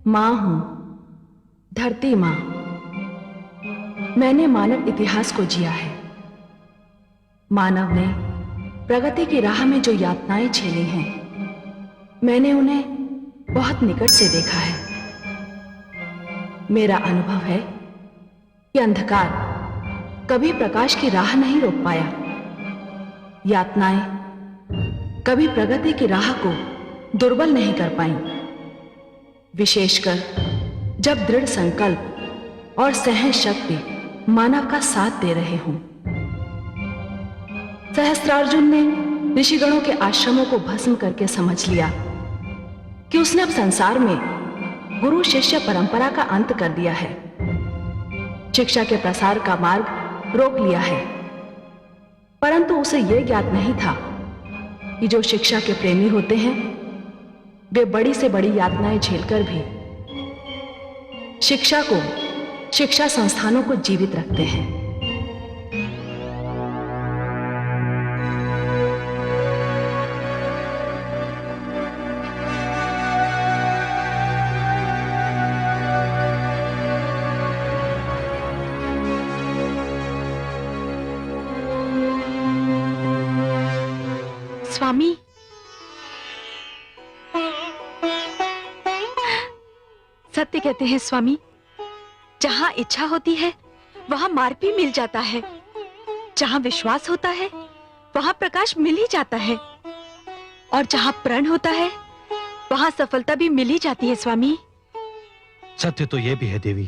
मां हूं, धरती मां। मैंने मानव इतिहास को जिया है। मानव ने प्रगति की राह में जो यातनाएं झेली हैं, मैंने उन्हें बहुत निकट से देखा है। मेरा अनुभव है कि अंधकार कभी प्रकाश की राह नहीं रोक पाया। यातनाएं कभी प्रगति की राह को दुर्बल नहीं कर पाईं, विशेषकर जब दृढ़ संकल्प और सहन शक्ति मानव का साथ दे रहे हों। सहस्त्रार्जुन ने ऋषिगणों के आश्रमों को भस्म करके समझ लिया कि उसने अब संसार में गुरु शिष्य परंपरा का अंत कर दिया है, शिक्षा के प्रसार का मार्ग रोक लिया है। परंतु उसे यह ज्ञात नहीं था कि जो शिक्षा के प्रेमी होते हैं, वे बड़ी से बड़ी यातनाएं झेलकर भी शिक्षा संस्थानों को जीवित रखते हैं। स्वामी, सत्य कहते हैं स्वामी, जहां इच्छा होती है वहां मार्ग भी मिल जाता है, जहां विश्वास होता है वहां प्रकाश मिल ही जाता है, और जहां प्रण होता है वहां सफलता भी मिल ही जाती है स्वामी। सत्य तो यह भी है देवी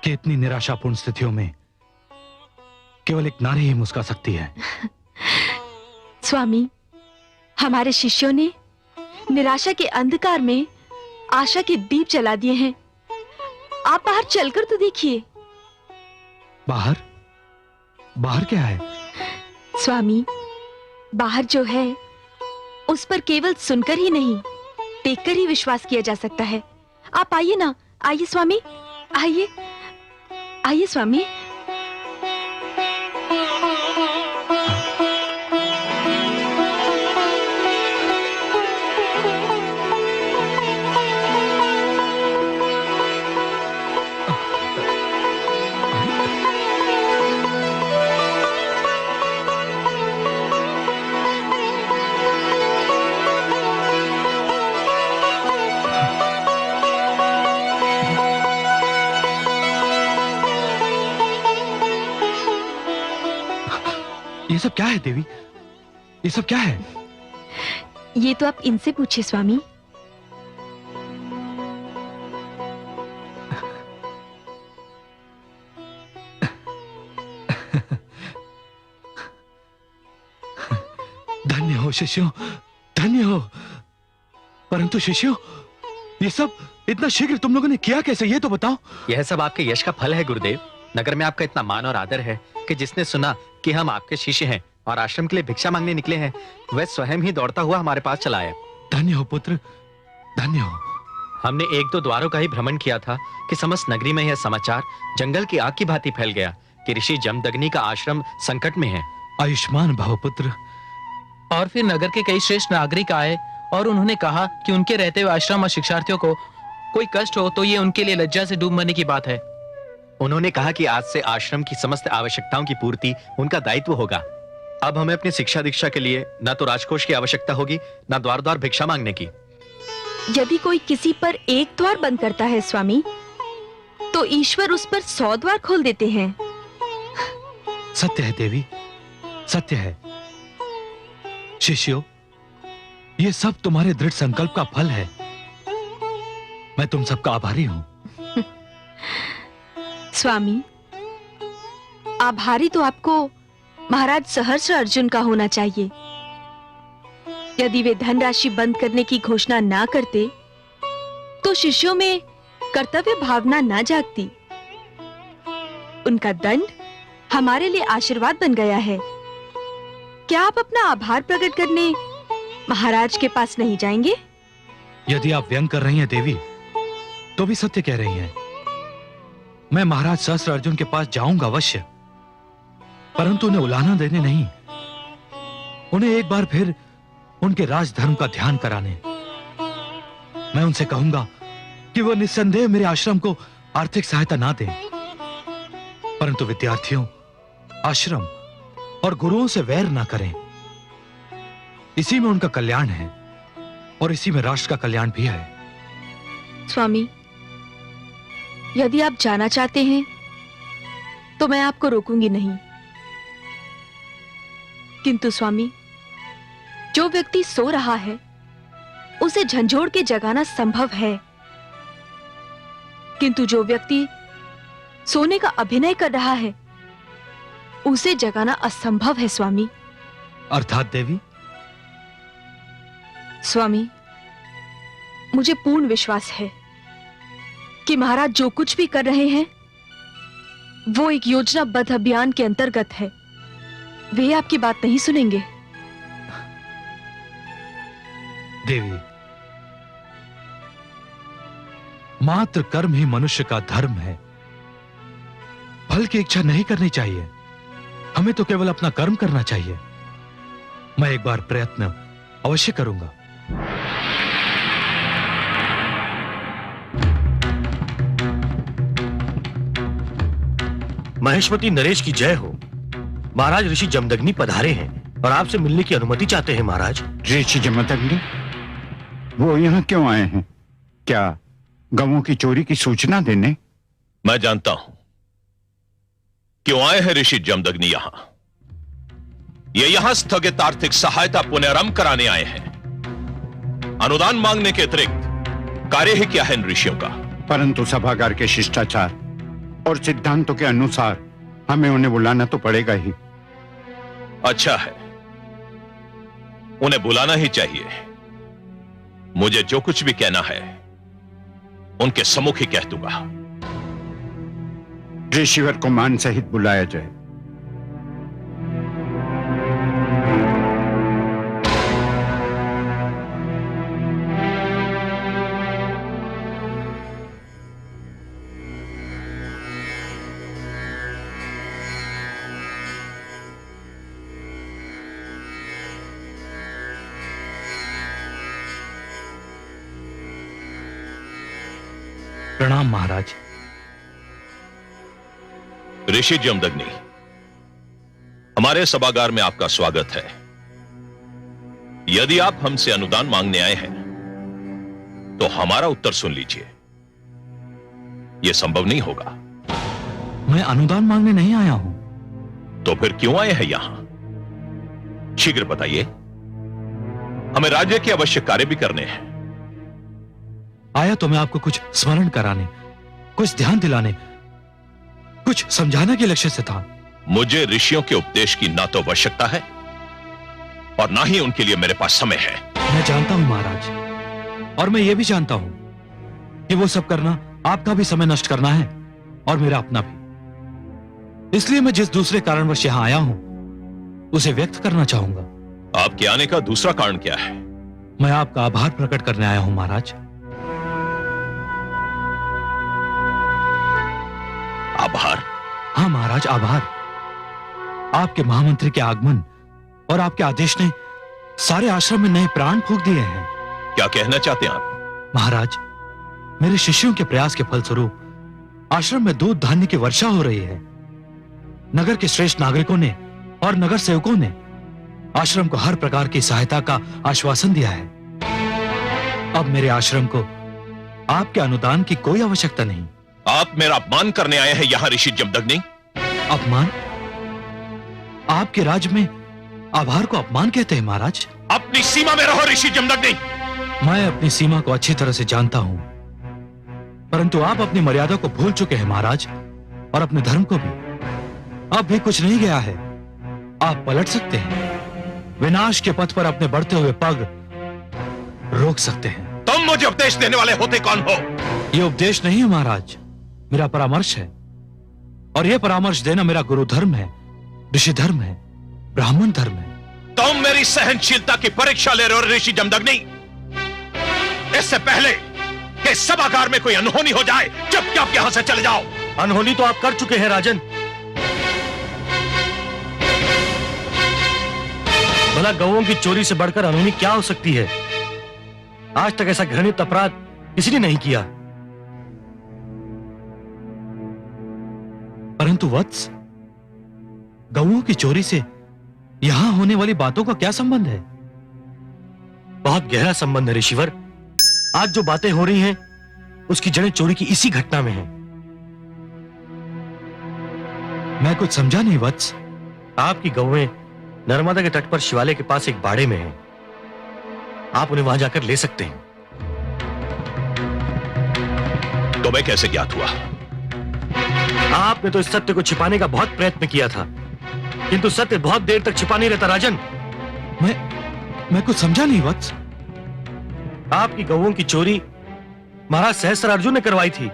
कि इतनी निराशापूर्ण स्थितियों में केवल एक नारी ही मुस्कुरा सकती है। स्वामी, हमारे शिष्यों ने निराशा के अंधकार में आशा के दीप जला दिए हैं। आप बाहर चलकर तो देखिए। बाहर? बाहर क्या है? स्वामी, बाहर जो है उस पर केवल सुनकर ही नहीं, देखकर ही विश्वास किया जा सकता है। आप आइए ना, आइए स्वामी, आइए आइए स्वामी। ये सब क्या है देवी? ये सब क्या है? ये तो आप इनसे पूछिए स्वामी। धन्य हो शिष्यों, धन्य हो। परंतु शिष्यों, ये सब इतना शीघ्र तुम लोगों ने किया कैसे, ये तो बताओ। यह सब आपके यश का फल है गुरुदेव। नगर में आपका इतना मान और आदर है कि जिसने सुना कि हम आपके शिष्य हैं और आश्रम के लिए भिक्षा मांगने निकले हैं, वह स्वयं ही दौड़ता हुआ हमारे पास चला आया। धन्य हो पुत्र, धन्य हो। हमने एक दो द्वारों का ही भ्रमण किया था कि समस्त नगरी में यह समाचार जंगल की आग की भांति फैल गया कि ऋषि जमदग्नि का आश्रम संकट में है। आयुष्मान भव पुत्र। और फिर नगर के कई श्रेष्ठ नागरिक आए और उन्होंने कहा कि उनके रहते हुए आश्रम और शिक्षार्थियों को कोई कष्ट हो तो ये उनके लिए लज्जा से डूब मरने की बात है। उन्होंने कहा कि आज से आश्रम की समस्त आवश्यकताओं की पूर्ति उनका दायित्व होगा। अब हमें अपनी शिक्षा दीक्षा के लिए न तो राजकोष की आवश्यकता होगी, न द्वार द्वार भिक्षा मांगने की। यदि कोई किसी पर एक द्वार बंद करता है स्वामी, तो ईश्वर उस पर 100 द्वार खोल देते हैं। सत्य है देवी, सत्य है। शिष्यों, ये सब तुम्हारे दृढ़ संकल्प का फल है। मैं तुम सबका आभारी हूं। स्वामी, आभारी तो आपको महाराज सहस्त्र अर्जुन का होना चाहिए। यदि वे धनराशि बंद करने की घोषणा ना करते, तो शिष्यों में कर्तव्य भावना ना जागती। उनका दंड हमारे लिए आशीर्वाद बन गया है। क्या आप अपना आभार प्रकट करने महाराज के पास नहीं जाएंगे? यदि आप व्यंग कर रही हैं देवी, तो भी सत्य कह रही हैं। मैं महाराज सहस्त्र अर्जुन के पास जाऊंगा अवश्य, परंतु उन्हें उलाहना देने नहीं, उन्हें एक बार फिर उनके राजधर्म का ध्यान कराने। मैं उनसे कहूंगा कि वो निस्संदेह मेरे आश्रम को आर्थिक सहायता ना दें, परंतु विद्यार्थियों, आश्रम और गुरुओं से वैर ना करें। इसी में उनका कल्याण है और इसी में राष्ट्र का कल्याण भी है। स्वामी, यदि आप जाना चाहते हैं तो मैं आपको रोकूंगी नहीं, किंतु स्वामी, जो व्यक्ति सो रहा है उसे झंझोड़ के जगाना संभव है, किंतु जो व्यक्ति सोने का अभिनय कर रहा है उसे जगाना असंभव है स्वामी। अर्थात देवी? स्वामी, मुझे पूर्ण विश्वास है कि महाराज जो कुछ भी कर रहे हैं वो एक योजनाबद्ध अभियान के अंतर्गत है। वे आपकी बात नहीं सुनेंगे। देवी, मात्र कर्म ही मनुष्य का धर्म है। फल की इच्छा नहीं करनी चाहिए, हमें तो केवल अपना कर्म करना चाहिए। मैं एक बार प्रयत्न अवश्य करूंगा। महेशमती नरेश की जय हो। महाराज ऋषि जमदग्नि पधारे हैं और आपसे मिलने की अनुमति चाहते हैं। महाराज। ऋषि जमदग्नि, वो यहाँ क्यों आए हैं? क्या गवों की चोरी की सूचना देने? मैं जानता हूं क्यों आए हैं ऋषि जमदग्नि यहां। ये यहां स्थगित आर्थिक सहायता पुनरारंभ कराने आए हैं। अनुदान मांगने के अतिरिक्त कार्य ही क्या है इन ऋषियों का? परंतु सभागार के शिष्टाचार और सिद्धांतों के अनुसार हमें उन्हें बुलाना तो पड़ेगा ही। अच्छा है, उन्हें बुलाना ही चाहिए। मुझे जो कुछ भी कहना है उनके सम्मुख ही कह दूंगा। ऋषिवर को मान सहित बुलाया जाए। प्रणाम महाराज। ऋषि जमदग्नि, हमारे सभागार में आपका स्वागत है। यदि आप हमसे अनुदान मांगने आए हैं तो हमारा उत्तर सुन लीजिए। यह संभव नहीं होगा। मैं अनुदान मांगने नहीं आया हूं। तो फिर क्यों आए हैं यहां? शीघ्र बताइए, हमें राज्य के आवश्यक कार्य भी करने हैं। आया तो मैं आपको कुछ स्मरण कराने, कुछ ध्यान दिलाने, कुछ समझाने के लक्ष्य से था। मुझे ऋषियों के उपदेश की ना तो आवश्यकता है और ना ही उनके लिए मेरे पास समय है। मैं जानता हूं महाराज, और मैं यह भी जानता हूं कि वो सब करना आपका भी समय नष्ट करना है और मेरा अपना भी। इसलिए मैं जिस दूसरे कारणवश यहां आया हूं उसे व्यक्त करना चाहूंगा। आपके आने का दूसरा कारण क्या है? मैं आपका आभार प्रकट करने आया हूं महाराज। आभार? हाँ महाराज, आभार। आपके महामंत्री के आगमन और आपके आदेश ने सारे आश्रम में नए प्राण फूंक दिए हैं। क्या कहना चाहते हैं आप? महाराज, मेरे शिष्यों के प्रयास के फलस्वरूप आश्रम में दूध धान्य की वर्षा हो रही है। नगर के श्रेष्ठ नागरिकों ने और नगर सेवकों ने आश्रम को हर प्रकार की सहायता का आश्वासन दिया है। अब मेरे आश्रम को आपके अनुदान की कोई आवश्यकता नहीं। आप मेरा अपमान करने आए हैं यहां ऋषि जमदग्नि? अपमान? आपके राज्य में आभार को अपमान कहते हैं महाराज। अपनी सीमा में रहो ऋषि जमदग्नि। मैं अपनी सीमा को अच्छी तरह से जानता हूं, परंतु आप अपनी मर्यादा को भूल चुके हैं महाराज, और अपने धर्म को भी। अब भी कुछ नहीं गया है। आप पलट सकते हैं, विनाश के पथ पर अपने बढ़ते हुए पग रोक सकते हैं। तुम मुझे उपदेश देने वाले होते कौन हो? यह उपदेश नहीं है महाराज, मेरा परामर्श है, और यह परामर्श देना मेरा गुरु धर्म है, ऋषि धर्म है, ब्राह्मण धर्म है। तुम मेरी सहनशीलता की परीक्षा ले रहे हो ऋषि जमदग्नि। इससे पहले कि सभागार में कोई अनहोनी हो जाए, चुपचाप यहां से चले जाओ। अनहोनी तो आप कर चुके हैं राजन। भला गौओं की चोरी से बढ़कर अनहोनी क्या हो सकती है? आज तक ऐसा घृणित अपराध किसी ने नहीं किया। परंतु वत्स, गऊओं की चोरी से यहां होने वाली बातों का क्या संबंध है? बहुत गहरा संबंध है ऋषिवर। आज जो बातें हो रही हैं उसकी जड़ें चोरी की इसी घटना में हैं। मैं कुछ समझा नहीं वत्स। आपकी गौएं नर्मदा के तट पर शिवालय के पास एक बाड़े में हैं। आप उन्हें वहां जाकर ले सकते हैं। तुम्हें कैसे ज्ञात हुआ? आपने तो इस सत्य को छिपाने का बहुत प्रयत्न किया था, किंतु सत्य बहुत देर तक छिपा नहीं रहता राजन। मैं कुछ समझा नहीं वत्स। आपकी गौओं की चोरी महाराज सहस्त्र अर्जुन ने करवाई थी।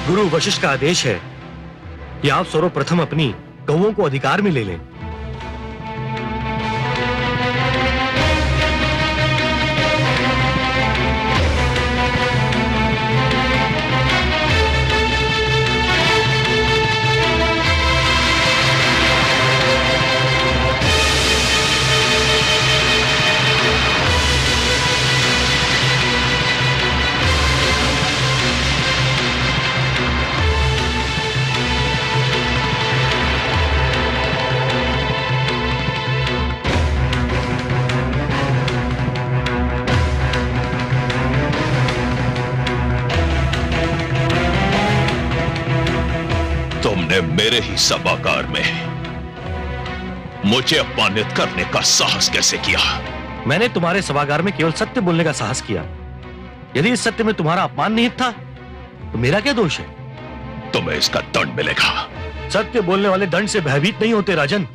गुरु वशिष्ठ का आदेश है कि आप सर्वप्रथम अपनी गौओं को अधिकार में ले लें। तुमने मेरे ही सभागार में मुझे अपमानित करने का साहस कैसे किया? मैंने तुम्हारे सभागार में केवल सत्य बोलने का साहस किया। यदि इस सत्य में तुम्हारा अपमान निहित था तो मेरा क्या दोष है? तुम्हें इसका दंड मिलेगा। सत्य बोलने वाले दंड से भयभीत नहीं होते राजन।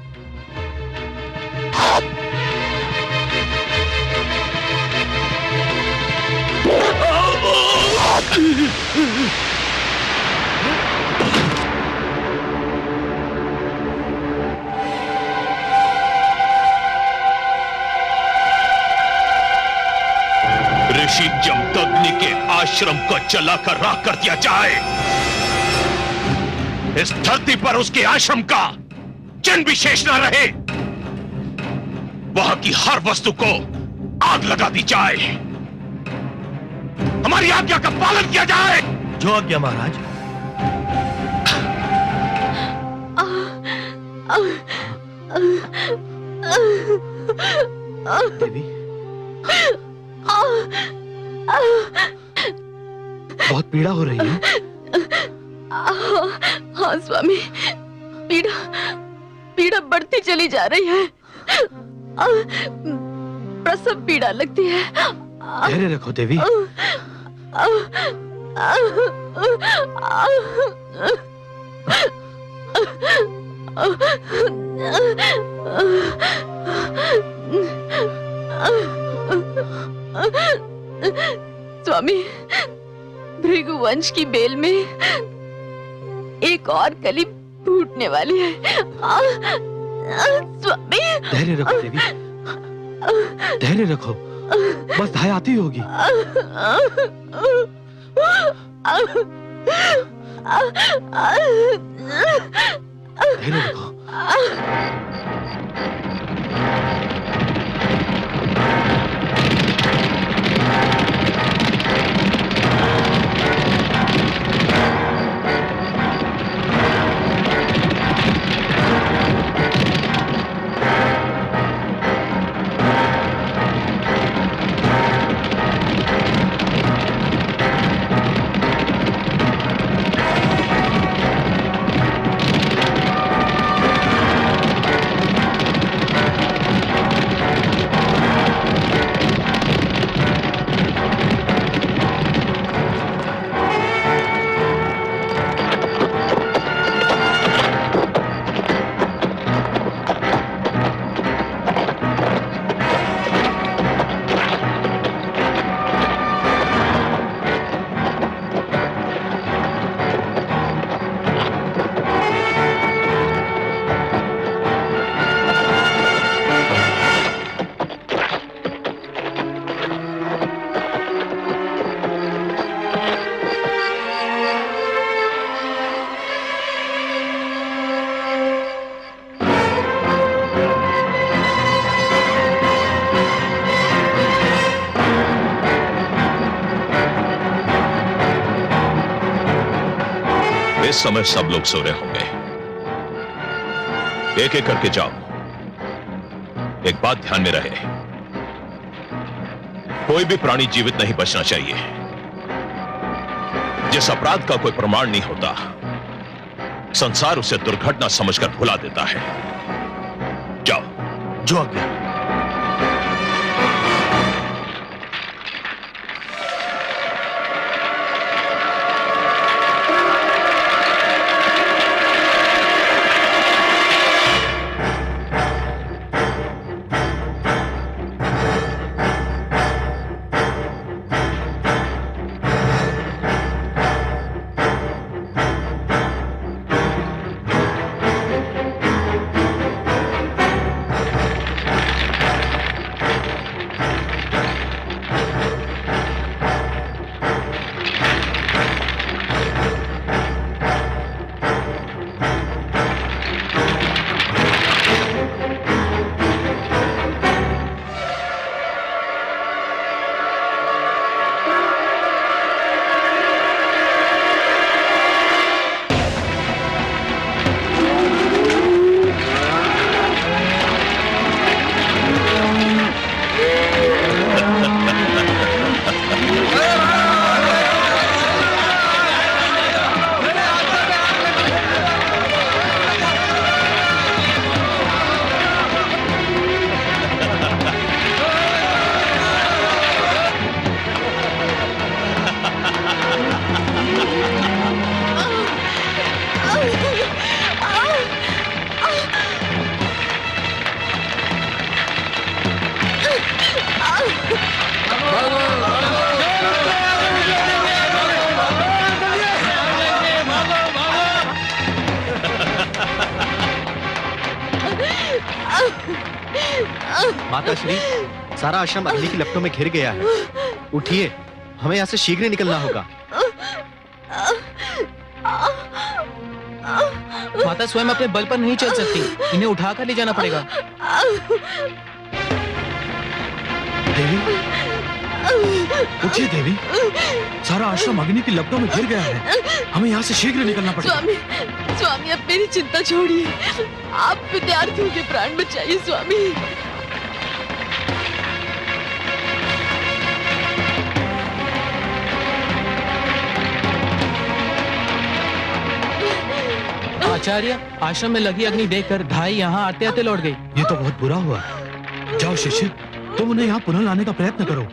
ऋषि जमदग्नि के आश्रम को जलाकर राख कर दिया जाए। इस धरती पर उसके आश्रम का चिन्ह भी शेष न रहे। वहां की हर वस्तु को आग लगा दी जाए। हमारी आज्ञा का पालन किया जाए। जो आज्ञा महाराज। देवी, बहुत पीड़ा हो रही है। हाँ स्वामी, पीड़ा पीड़ा बढ़ती चली जा रही है। प्रसव पीड़ा लगती है। धैर्य रखो देवी। स्वामी, भृगुवंश की बेल में एक और कली फूटने वाली है। स्वामी, धैर्य रखो देवी, धैर्य रखो। बस धाय आती होगी। धैर्य रखो। इस समय सब लोग सो रहे होंगे। एक एक करके जाओ। एक बात ध्यान में रहे, कोई भी प्राणी जीवित नहीं बचना चाहिए। जिस अपराध का कोई प्रमाण नहीं होता, संसार उसे दुर्घटना समझकर भुला देता है। जाओ। जो आज्ञा। माता श्री, सारा आश्रम अग्नि की लपटों में घिर गया है। उठिए, हमें यहाँ से शीघ्र निकलना होगा। माता स्वयं अपने बल पर नहीं चल सकती, इन्हें उठाकर ले जाना पड़ेगा। देवी, उठिए देवी, सारा आश्रम अग्नि की लपटों में घिर गया है। हमें यहाँ से शीघ्र निकलना पड़ेगा। स्वामी, स्वामी अब मेरी चिंता छोड़िए, आप विद्यार्थियों के प्राण बचाइए स्वामी। आचार्य, आश्रम में लगी अग्नि देखकर ढाई यहाँ आते आते लौट गई। ये तो बहुत बुरा हुआ। जाओ शिष्य, तुम उन्हें यहाँ पुनः लाने का प्रयत्न करो,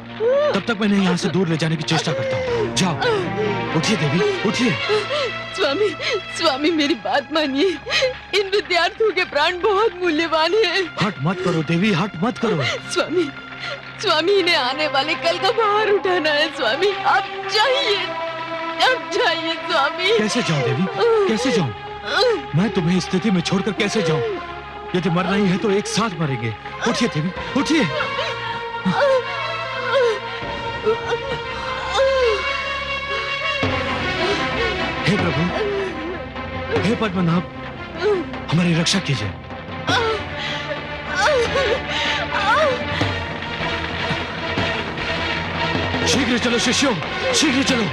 तब तक मैं इन्हें यहाँ से दूर ले जाने की चेष्टा करता हूँ। जाओ, उठिए देवी, उठिए। स्वामी, स्वामी मेरी बात मानिए, इन विद्यार्थियों के प्राण बहुत मूल्यवान हैं। हट मत करो देवी, हट मत करो। स्वामी, स्वामी इन्हें आने वाले कल का भार उठाना है स्वामी। अब जाइए, अब जाइए स्वामी। कैसे जाऊँ देवी, कैसे जाऊँ? मैं तुम्हें इस स्थिति में छोड़कर कैसे जाऊं? यदि मरना ही है तो एक साथ मरेंगे। उठिए देवी, उठिए। हे प्रभु, हे पद्मनाभ, हमारी रक्षा कीजिए। शीघ्र चलो शिष्यों, शीघ्र चलो।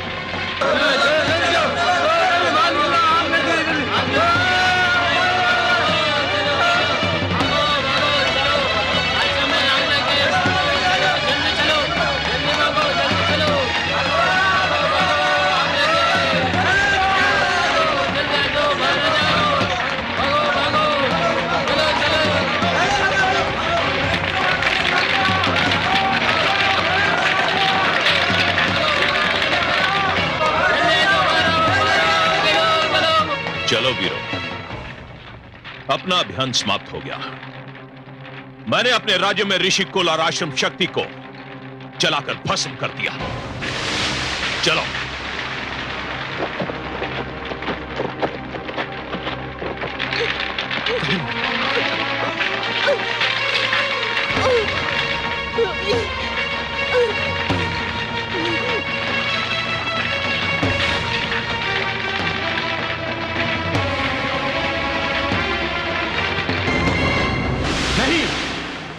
चलो वीरों, अपना अभियान समाप्त हो गया। मैंने अपने राज्य में ऋषि कुल और आश्रम शक्ति को जलाकर भस्म कर दिया। चलो।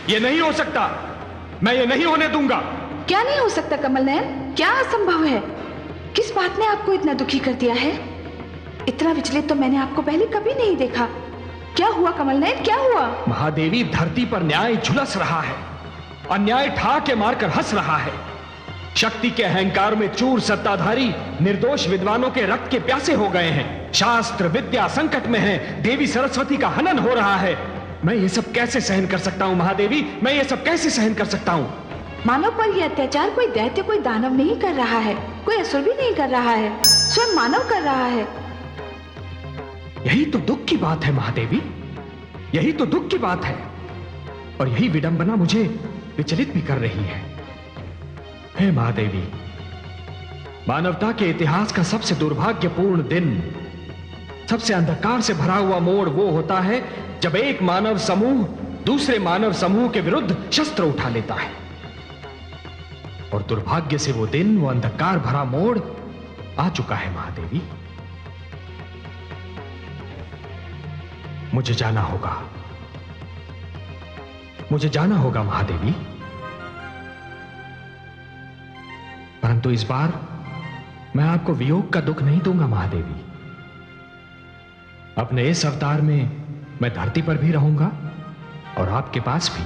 ये नहीं हो सकता, मैं ये नहीं होने दूंगा। क्या नहीं हो सकता कमल नयन? क्या असंभव है? किस बात ने आपको इतना दुखी कर दिया है? इतना विचलित तो मैंने आपको पहले कभी नहीं देखा। क्या हुआ कमल नयन, क्या हुआ? महादेवी, धरती पर न्याय झुलस रहा है, अन्याय ठाके मारकर हंस रहा है। शक्ति के अहंकार में चूर सत्ताधारी निर्दोष विद्वानों के रक्त के प्यासे हो गए हैं। शास्त्र विद्या संकट में है, देवी सरस्वती का हनन हो रहा है। मैं ये सब कैसे सहन कर सकता हूं महादेवी, मैं ये सब कैसे सहन कर सकता हूं? मानव पर यह अत्याचार कोई दैत्य, कोई दानव नहीं कर रहा है, कोई असुर भी नहीं कर रहा है, स्वयं मानव कर रहा है। यही तो दुख की बात है महादेवी, यही तो दुख की बात है। और यही विडंबना मुझे विचलित भी कर रही है। हे महादेवी, मानवता के इतिहास का सबसे दुर्भाग्यपूर्ण दिन, सबसे अंधकार से भरा हुआ मोड़ वो होता है जब एक मानव समूह दूसरे मानव समूह के विरुद्ध शस्त्र उठा लेता है। और दुर्भाग्य से वो दिन, वो अंधकार भरा मोड़ आ चुका है महादेवी। मुझे जाना होगा, मुझे जाना होगा महादेवी। परंतु इस बार मैं आपको वियोग का दुख नहीं दूंगा महादेवी। अपने इस अवतार में मैं धरती पर भी रहूंगा और आपके पास भी,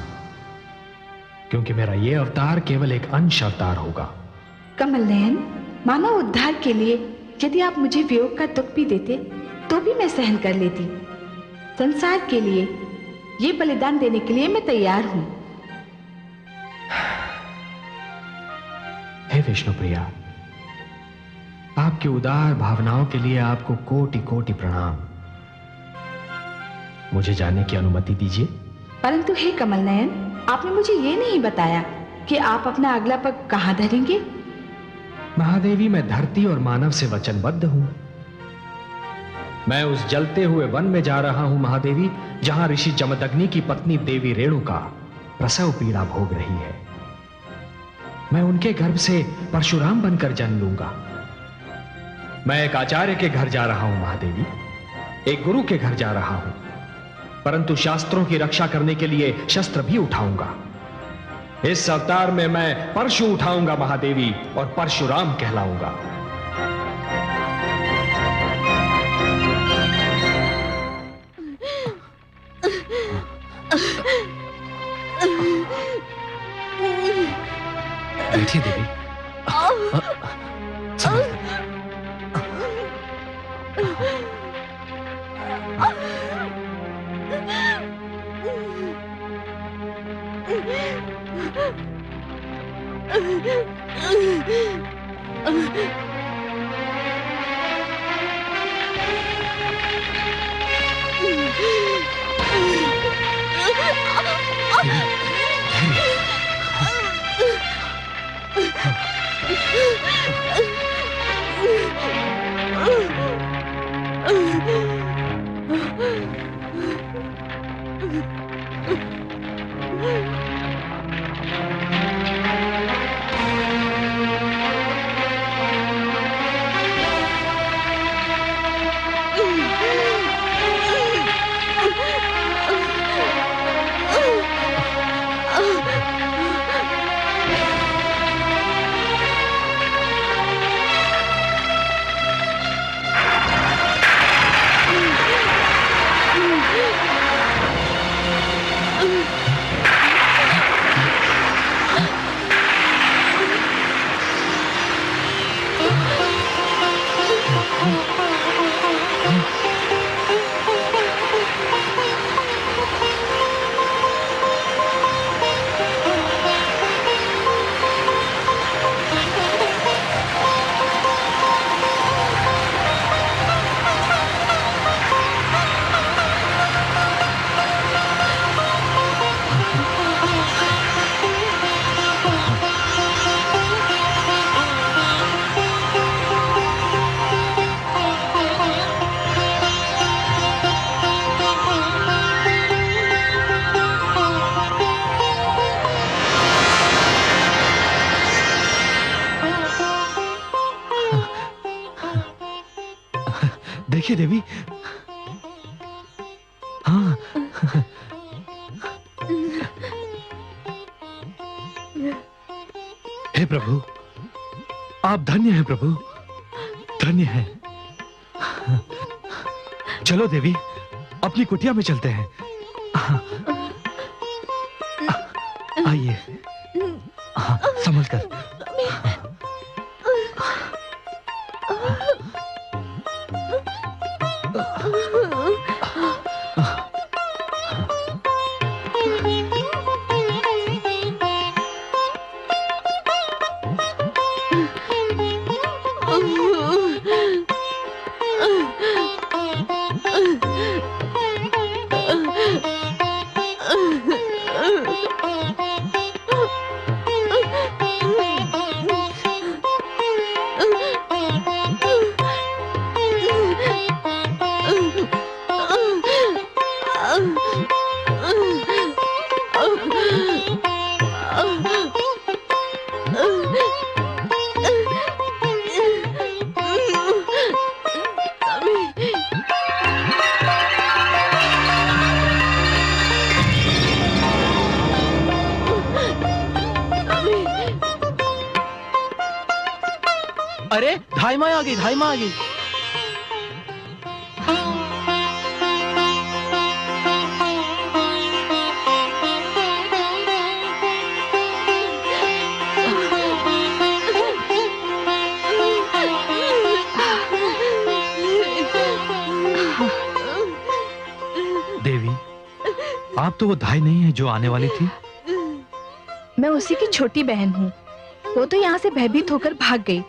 क्योंकि मेरा यह अवतार केवल एक अंश अवतार होगा। कमल नयन, मानव उद्धार के लिए यदि आप मुझे वियोग का दुख भी देते तो भी मैं सहन कर लेती। संसार के लिए ये बलिदान देने के लिए मैं तैयार हूं। हे विष्णु प्रिया, आपकी उदार भावनाओं के लिए आपको कोटि कोटि प्रणाम। मुझे जाने की अनुमति दीजिए। परंतु हे कमल नयन, आपने मुझे ये नहीं बताया कि आप अपना अगला पग कहां धरेंगे। महादेवी, मैं धरती और मानव से वचनबद्ध हूं। मैं उस जलते हुए वन में जा रहा हूं महादेवी, जहां ऋषि जमदग्नि की पत्नी देवी रेणुका प्रसव पीड़ा भोग रही है। मैं उनके गर्भ से परशुराम बनकर जन्म लूंगा। मैं एक आचार्य के घर जा रहा हूं महादेवी, एक गुरु के घर जा रहा हूं, परंतु शास्त्रों की रक्षा करने के लिए शस्त्र भी उठाऊंगा। इस अवतार में मैं परशु उठाऊंगा महादेवी, और परशुराम कहलाऊंगा। बैठिए देवी। देखिए देवी, हाँ। हे प्रभु, आप धन्य हैं प्रभु, धन्य हैं। चलो देवी, अपनी कुटिया में चलते हैं। आइए। संभल कर। अरे धाई माँ आ गई, धाई माँ आ गई। देवी, आप तो वो धाई नहीं है जो आने वाली थी। मैं उसी की छोटी बहन हूँ। वो तो यहाँ से भयभीत होकर भाग गई,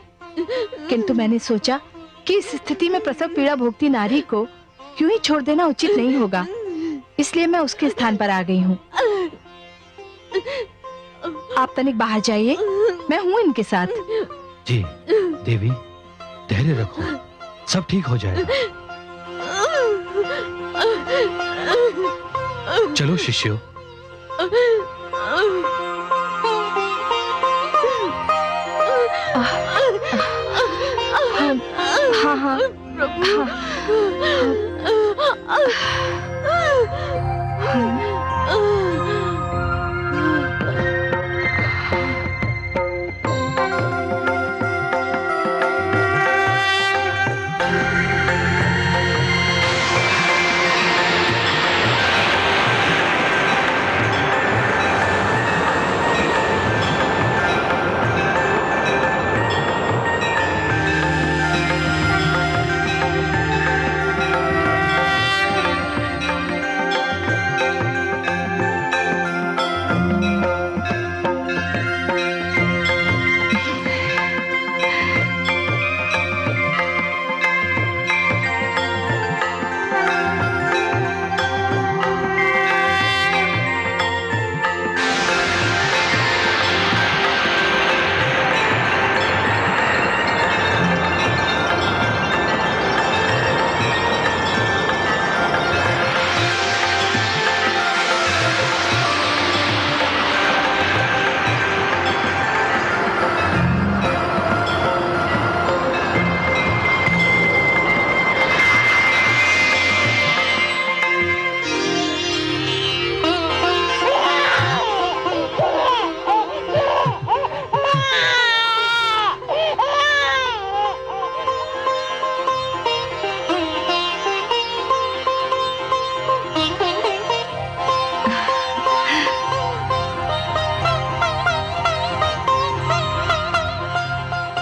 किंतु मैंने सोचा कि इस स्थिति में प्रसव पीड़ा भोगती नारी को क्यों ही छोड़ देना उचित नहीं होगा, इसलिए मैं उसके स्थान पर आ गई हूँ। आप तनिक बाहर जाइए, मैं हूँ इनके साथ। जी देवी, धैर्य रखो, सब ठीक हो जाएगा। चलो शिष्यों। हाँ हाँ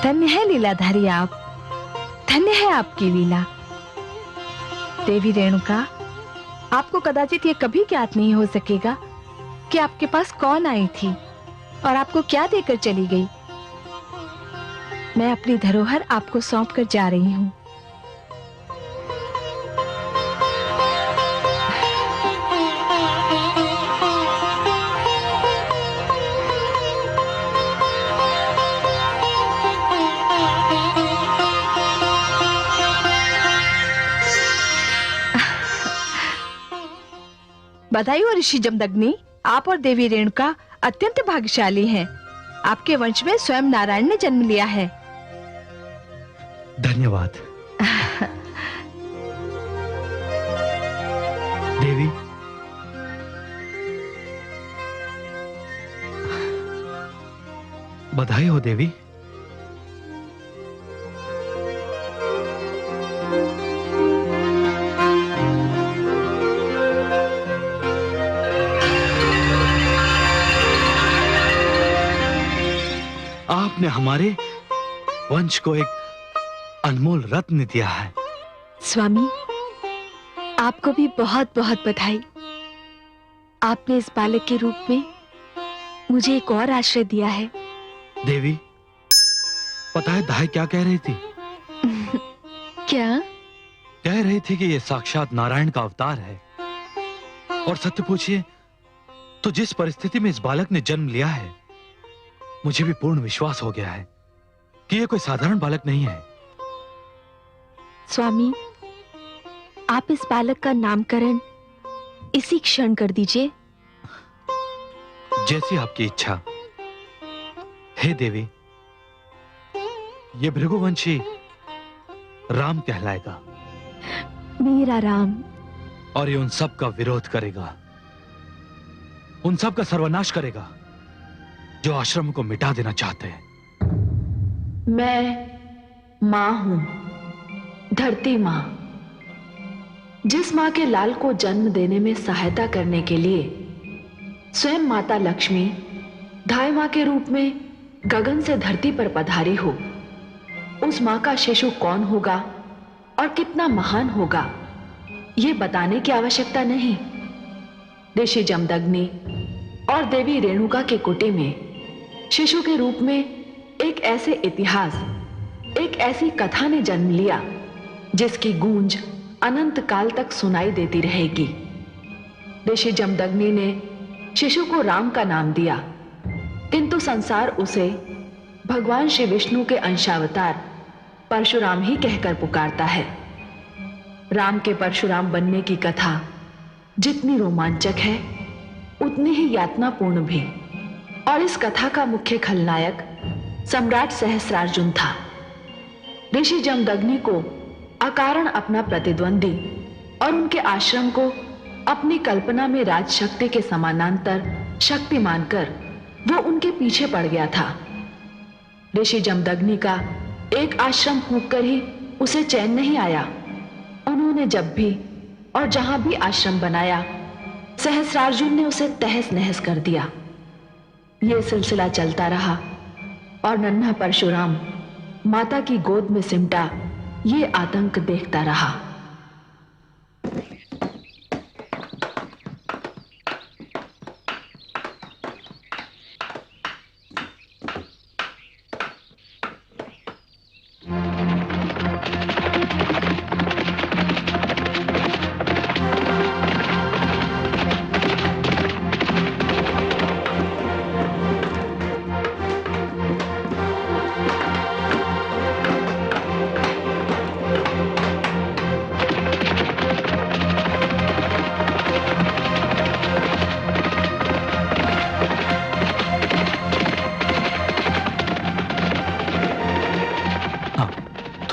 धन्य है लीलाधारी आप, धन्य है आपकी लीला। देवी रेणुका, आपको कदाचित ये कभी ज्ञात नहीं हो सकेगा कि आपके पास कौन आई थी और आपको क्या देकर चली गई। मैं अपनी धरोहर आपको सौंप कर जा रही हूँ। बधाई हो ऋषि जमदग्नि, आप और देवी रेणुका अत्यंत भाग्यशाली हैं। आपके वंश में स्वयं नारायण ने जन्म लिया है। धन्यवाद। देवी, बधाई हो देवी। आपने हमारे वंश को एक अनमोल रत्न दिया है। स्वामी, आपको भी बहुत बहुत बधाई। आपने इस बालक के रूप में मुझे एक और आश्रय दिया है। देवी, पता है दाई क्या कह रही थी? क्या? कह रही थी कि ये साक्षात नारायण का अवतार है। और सत्य पूछिए तो जिस परिस्थिति में इस बालक ने जन्म लिया है, मुझे भी पूर्ण विश्वास हो गया है कि ये कोई साधारण बालक नहीं है। स्वामी, आप इस बालक का नामकरण इसी क्षण कर दीजिए। जैसी आपकी इच्छा। हे देवी, ये भृगुवंशी राम कहलाएगा मेरा राम। और ये उन सब का विरोध करेगा, उन सब का सर्वनाश करेगा जो आश्रम को मिटा देना चाहते हैं। मैं मां हूं, धरती मां, जिस मां के लाल को जन्म देने में सहायता करने के लिए स्वयं माता लक्ष्मी धाय मां के रूप में गगन से धरती पर पधारी हो। उस मां का शिशु कौन होगा और कितना महान होगा, यह बताने की आवश्यकता नहीं। ऋषि जमदग्नि और देवी रेणुका के कुटी में शिशु के रूप में एक ऐसे इतिहास, एक ऐसी कथा ने जन्म लिया जिसकी गूंज अनंत काल तक सुनाई देती रहेगी। ऋषि जमदग्नि ने शिशु को राम का नाम दिया, किंतु संसार उसे भगवान श्री विष्णु के अंशावतार परशुराम ही कहकर पुकारता है। राम के परशुराम बनने की कथा जितनी रोमांचक है उतनी ही यातनापूर्ण भी। और इस कथा का मुख्य खलनायक सम्राट सहस्रार्जुन था। ऋषि जमदग्नि को अकारण अपना प्रतिद्वंदी और उनके आश्रम को अपनी कल्पना में राजशक्ति के समानांतर शक्ति मानकर वो उनके पीछे पड़ गया था। ऋषि जमदग्नि का एक आश्रम फूंककर ही उसे चैन नहीं आया। उन्होंने जब भी और जहां भी आश्रम बनाया, सहस्रार्जुन ने उसे तहस नहस कर दिया। यह सिलसिला चलता रहा और नन्हा परशुराम माता की गोद में सिमटा ये आतंक देखता रहा।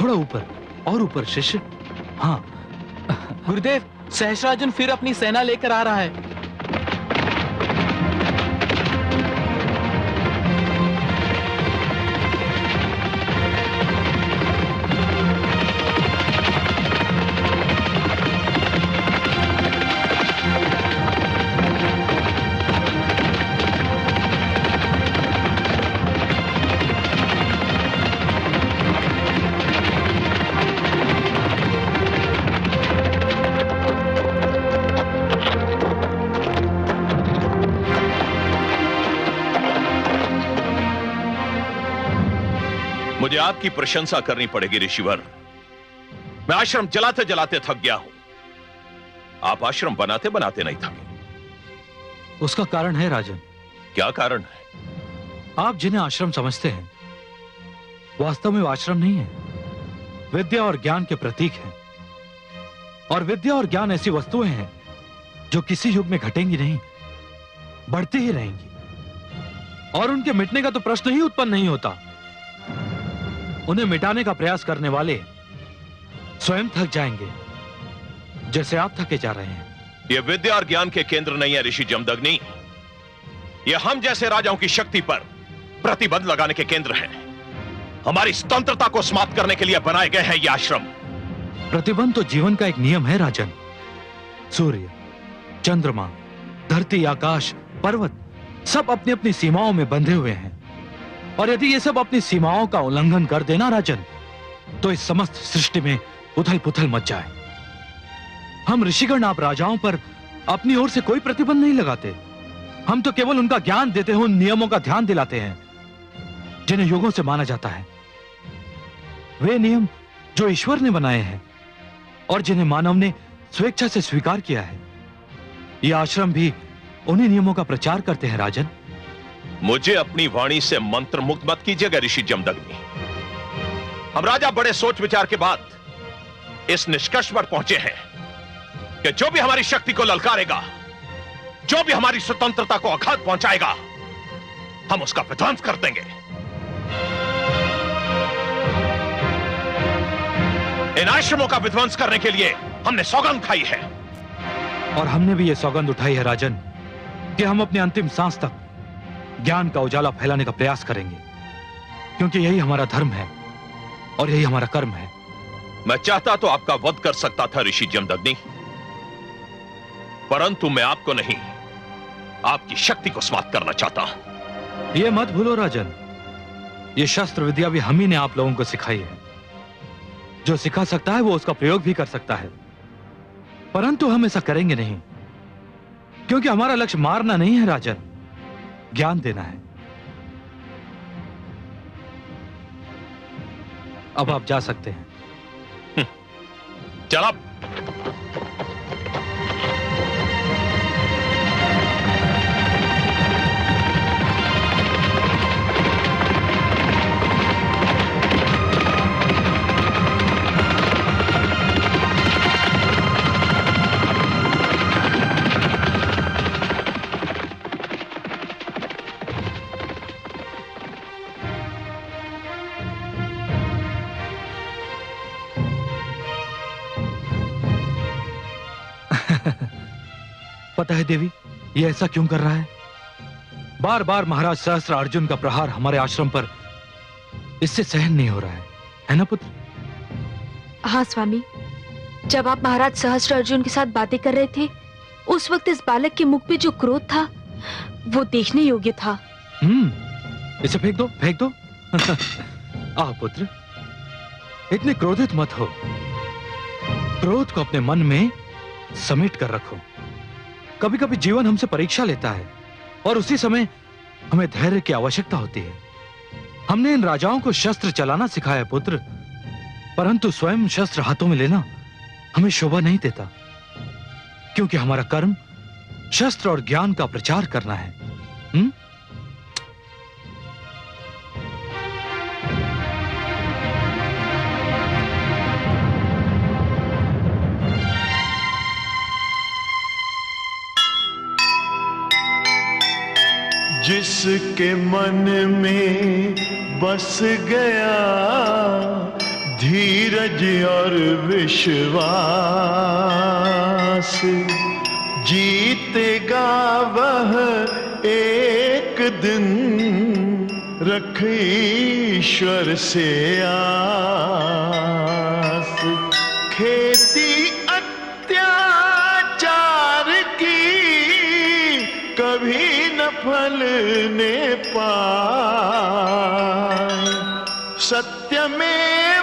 थोड़ा ऊपर और ऊपर शिष्य। हाँ। गुरुदेव, सहस्रार्जुन फिर अपनी सेना लेकर आ रहा है। मुझे आपकी प्रशंसा करनी पड़ेगी ऋषिवर। मैं आश्रम जलाते जलाते थक गया हूं। आप आश्रम बनाते बनाते नहीं थके। उसका कारण है राजन। क्या कारण है? आप जिन्हें आश्रम समझते हैं वास्तव में वो आश्रम नहीं है, विद्या और ज्ञान के प्रतीक हैं। और विद्या और ज्ञान ऐसी वस्तुएं हैं जो किसी युग में घटेंगी नहीं, बढ़ती ही रहेंगी। और उनके मिटने का तो प्रश्न ही उत्पन्न नहीं होता। उन्हें मिटाने का प्रयास करने वाले स्वयं थक जाएंगे, जैसे आप थके जा रहे हैं। यह विद्या और ज्ञान के केंद्र नहीं है ऋषि जमदग्नि। यह हम जैसे राजाओं की शक्ति पर प्रतिबंध लगाने के केंद्र है। हमारी स्वतंत्रता को समाप्त करने के लिए बनाए गए हैं ये आश्रम। प्रतिबंध तो जीवन का एक नियम है राजन। सूर्य, चंद्रमा, धरती, आकाश, पर्वत सब अपनी अपनी सीमाओं में बंधे हुए हैं। और यदि ये सब अपनी सीमाओं का उल्लंघन कर देना राजन, तो इस समस्त सृष्टि में उथल पुथल मच जाए। हम ऋषिगण आप राजाओं पर अपनी ओर से कोई प्रतिबंध नहीं लगाते। हम तो केवल उनका ज्ञान देते हुए उन नियमों का ध्यान दिलाते हैं जिन्हें युगों से माना जाता है। वे नियम जो ईश्वर ने बनाए हैं और जिन्हें मानव ने स्वेच्छा से स्वीकार किया है। ये आश्रम भी उन्हीं नियमों का प्रचार करते हैं राजन। मुझे अपनी वाणी से मंत्र मुक्त मत कीजिएगा ऋषि जमदग्नि। हम राजा बड़े सोच विचार के बाद इस निष्कर्ष पर पहुंचे हैं कि जो भी हमारी शक्ति को ललकारेगा, जो भी हमारी स्वतंत्रता को आघात पहुंचाएगा, हम उसका विध्वंस कर देंगे। इन आश्रमों का विध्वंस करने के लिए हमने सौगंध खाई है। और हमने भी यह सौगंध उठाई है राजन कि हम अपने अंतिम सांस तक ज्ञान का उजाला फैलाने का प्रयास करेंगे, क्योंकि यही हमारा धर्म है और यही हमारा कर्म है। मैं चाहता तो आपका वध कर सकता था ऋषि जमदग्नि, परंतु मैं आपको नहीं, आपकी शक्ति को समाप्त करना चाहता। यह मत भूलो राजन, यह शस्त्र विद्या भी हम ही ने आप लोगों को सिखाई है। जो सिखा सकता है वो उसका प्रयोग भी कर सकता है, परंतु हम ऐसा करेंगे नहीं, क्योंकि हमारा लक्ष्य मारना नहीं है राजन, ज्ञान देना है। अब आप जा सकते हैं। चला। पता है देवी, ये ऐसा क्यों कर रहा है? बार बार महाराज सहस्त्र अर्जुन का प्रहार हमारे आश्रम पर इससे सहन नहीं हो रहा है ना पुत्र? हाँ स्वामी, जब आप महाराज सहस्त्र अर्जुन के साथ बातें कर रहे थे, उस वक्त इस बालक के मुख पे जो क्रोध था वो देखने योग्य था। इसे फेंक दो, फेंक दो। आ पुत्र, इतने क्रोधित मत हो। क्रोध को अपने मन में समेट कर रखो। कभी कभी जीवन हमसे परीक्षा लेता है और उसी समय हमें धैर्य की आवश्यकता होती है। हमने इन राजाओं को शस्त्र चलाना सिखाया पुत्र, परंतु स्वयं शस्त्र हाथों में लेना हमें शोभा नहीं देता, क्योंकि हमारा कर्म शस्त्र और ज्ञान का प्रचार करना है। जिसके मन में बस गया धीरज और विश्वास, जीतेगा वह एक दिन, रख ईश्वर से आस। खेती अत्याचार की कभी न फलने पाए, सत्य में